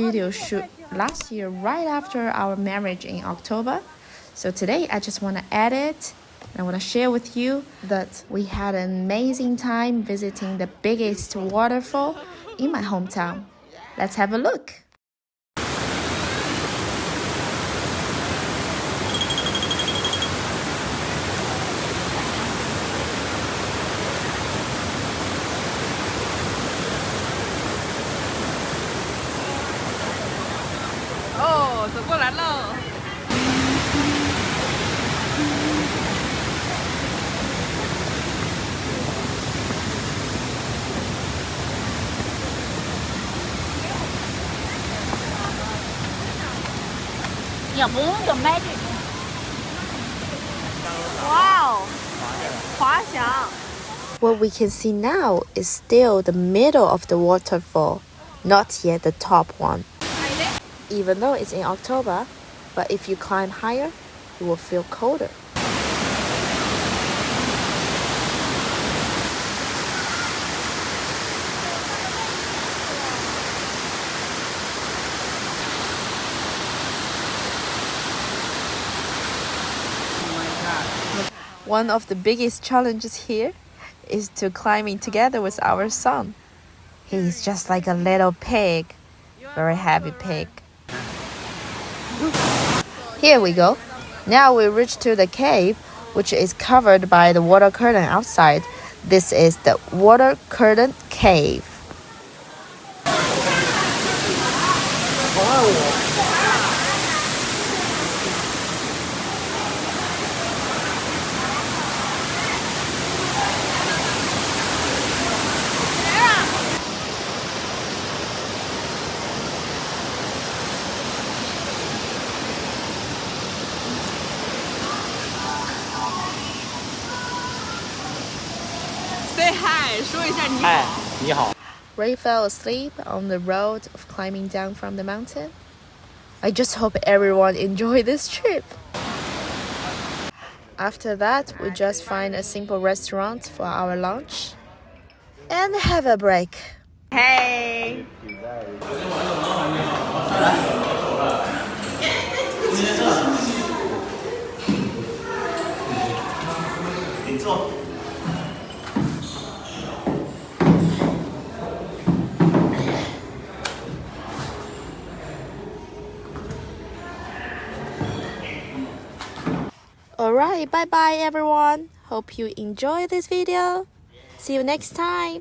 video shoot last year right after our marriage in October. So today I just want to add it. I want to share with you that we had an amazing time visiting the biggest waterfall in my hometown. Let's have a look. Oh, 走过来了。要不就买这种。哇哦，滑翔。 What we can see now is still the middle of the waterfall, not yet the top one. Even though it's in October, but if you climb higher, you will feel colder. One of the biggest challenges here is to climbing together with our son. He's just like a little pig, very heavy pig. Here we go. Now we reach to the cave, which is covered by the water curtain outside. This is the water curtain cave. Say hi， 说一下你好。你好。 Ray fell asleep on the road of climbing down from the mountain. I just hope everyone enjoyed this trip. After that, we just find a simple restaurant for our lunch and have a break. Hey， 你坐。 Alright, bye bye everyone. Hope you enjoy this video. See you next time.